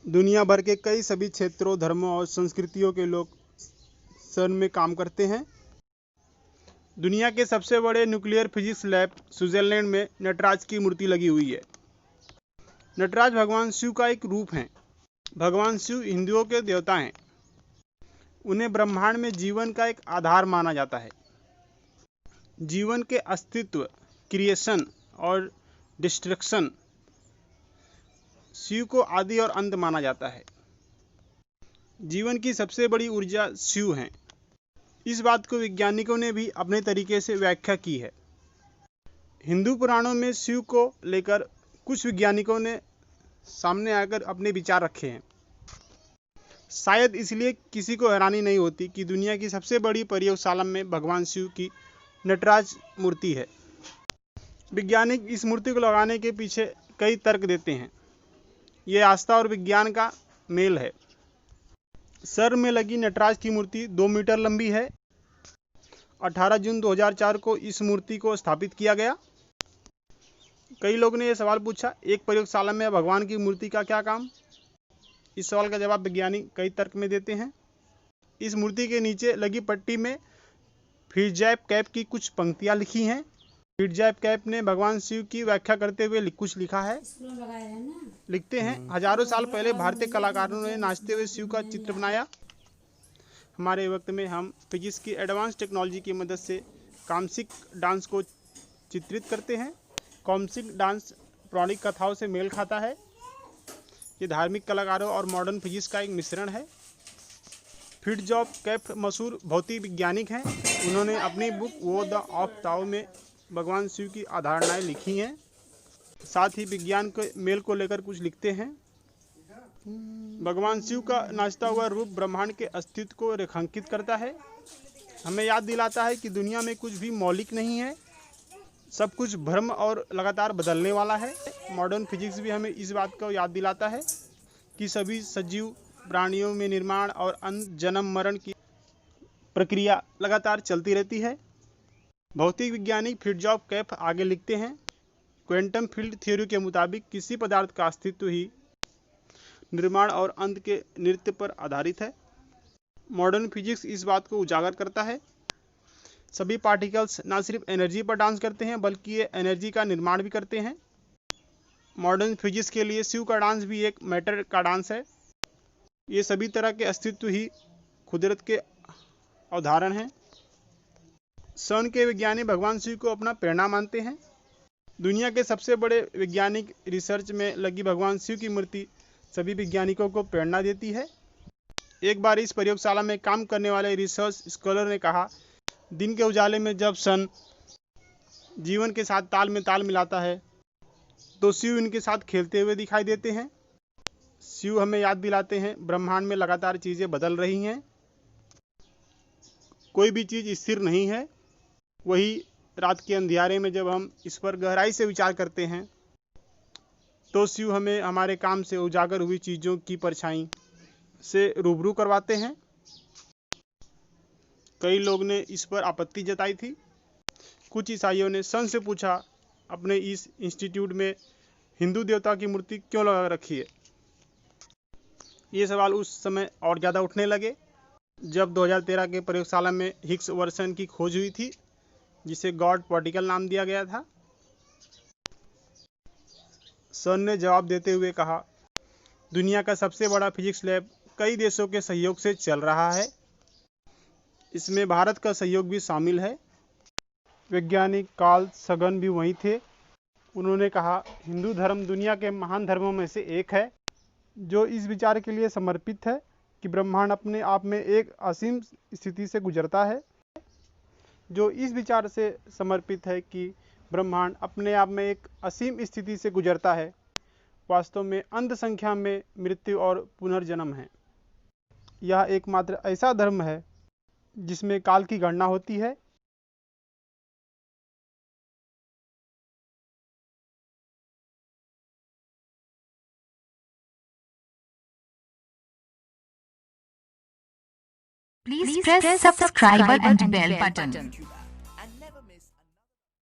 दुनिया भर के कई सभी क्षेत्रों, धर्मों और संस्कृतियों के लोग CERN में काम करते हैं। दुनिया के सबसे बड़े न्यूक्लियर फिजिक्स लैब स्विट्जरलैंड में नटराज की मूर्ति लगी हुई है। नटराज भगवान शिव का एक रूप है। भगवान शिव हिंदुओं के देवता हैं। उन्हें ब्रह्मांड में जीवन का एक आधार माना जाता है। जीवन के अस्तित्व, क्रिएशन और डिस्ट्रक्शन, शिव को आदि और अंत माना जाता है। जीवन की सबसे बड़ी ऊर्जा शिव है। इस बात को वैज्ञानिकों ने भी अपने तरीके से व्याख्या की है। हिंदू पुराणों में शिव को लेकर कुछ वैज्ञानिकों ने सामने आकर अपने विचार रखे हैं। शायद इसलिए किसी को हैरानी नहीं होती कि दुनिया की सबसे बड़ी प्रयोगशाला में भगवान शिव की नटराज मूर्ति है। वैज्ञानिक इस मूर्ति को लगाने के पीछे कई तर्क देते हैं। ये आस्था और विज्ञान का मेल है। CERN में लगी नटराज की मूर्ति 2 मीटर लंबी है। 18 जून 2004 को इस मूर्ति को स्थापित किया गया। कई लोगों ने यह सवाल पूछा, एक प्रयोगशाला में भगवान की मूर्ति का क्या काम? इस सवाल का जवाब वैज्ञानिक कई तर्क में देते हैं। इस मूर्ति के नीचे लगी पट्टी में फिट्जैप कैप की कुछ पंक्तियां लिखी हैं। फिट्जैप कैप ने भगवान शिव की व्याख्या करते हुए कुछ लिखा है। लिखते हैं, हजारों साल पहले भारतीय कलाकारों ने नाचते हुए शिव का चित्र बनाया। हमारे वक्त में हम फिजिक्स की एडवांस टेक्नोलॉजी की मदद से काम्सिक डांस को चित्रित करते हैं। काम्सिक डांस पौराणिक कथाओं से मेल खाता है। ये धार्मिक कलाकारों और मॉडर्न फिजिक्स का एक मिश्रण है। फिट्जैप कैप मशहूर भौतिक वैज्ञानिक हैं। उन्होंने अपनी बुक वो द ऑफ ताओ में भगवान शिव की अवधारणाएं लिखी हैं। साथ ही विज्ञान के मेल को लेकर कुछ लिखते हैं। भगवान शिव का नाचता हुआ रूप ब्रह्मांड के अस्तित्व को रेखांकित करता है। हमें याद दिलाता है कि दुनिया में कुछ भी मौलिक नहीं है। सब कुछ भ्रम और लगातार बदलने वाला है। मॉडर्न फिजिक्स भी हमें इस बात को याद दिलाता है कि सभी सजीव प्राणियों में निर्माण और जन्म मरण की प्रक्रिया लगातार चलती रहती है। भौतिक वैज्ञानिक फिट्जैप कैप आगे लिखते हैं, क्वांटम फील्ड थ्योरी के मुताबिक किसी पदार्थ का अस्तित्व ही निर्माण और अंत के नृत्य पर आधारित है। मॉडर्न फिजिक्स इस बात को उजागर करता है। सभी पार्टिकल्स न सिर्फ एनर्जी पर डांस करते हैं बल्कि ये एनर्जी का निर्माण भी करते हैं। मॉडर्न फिजिक्स के लिए शिव का डांस भी एक मैटर का डांस है। ये सभी तरह के अस्तित्व ही कुदरत के अवधारण हैं। CERN के वैज्ञानिक भगवान शिव को अपना प्रेरणा मानते हैं। दुनिया के सबसे बड़े वैज्ञानिक रिसर्च में लगी भगवान शिव की मूर्ति सभी वैज्ञानिकों को प्रेरणा देती है। एक बार इस प्रयोगशाला में काम करने वाले रिसर्च स्कॉलर ने कहा, दिन के उजाले में जब सन जीवन के साथ ताल में ताल मिलाता है तो शिव इनके साथ खेलते हुए दिखाई देते हैं। शिव हमें याद दिलाते हैं ब्रह्मांड में लगातार चीजें बदल रही हैं। कोई भी चीज स्थिर नहीं है। वही रात के अंधियारे में जब हम इस पर गहराई से विचार करते हैं तो शिव हमें हमारे काम से उजागर हुई चीजों की परछाई से रूबरू करवाते हैं। कई लोग ने इस पर आपत्ति जताई थी। कुछ ईसाइयों ने सन से पूछा, अपने इस इंस्टीट्यूट में हिंदू देवता की मूर्ति क्यों लगा रखी है? ये सवाल उस समय और ज़्यादा उठने लगे जब 2013 के प्रयोगशाला में हिग्स वर्सन की खोज हुई थी, जिसे गॉड पार्टिकल नाम दिया गया था। सन ने जवाब देते हुए कहा, दुनिया का सबसे बड़ा फिजिक्स लैब कई देशों के सहयोग से चल रहा है। इसमें भारत का सहयोग भी शामिल है। वैज्ञानिक कार्ल सगन भी वहीं थे। उन्होंने कहा, हिंदू धर्म दुनिया के महान धर्मों में से एक है जो इस विचार के लिए समर्पित है कि ब्रह्मांड अपने आप में एक असीम स्थिति से गुजरता है। जो इस विचार से समर्पित है कि ब्रह्मांड अपने आप में एक असीम स्थिति से गुजरता है, वास्तव में अनंत संख्या में मृत्यु और पुनर्जन्म है। यह एकमात्र ऐसा धर्म है जिसमें काल की गणना होती है। Please press subscribe and bell button.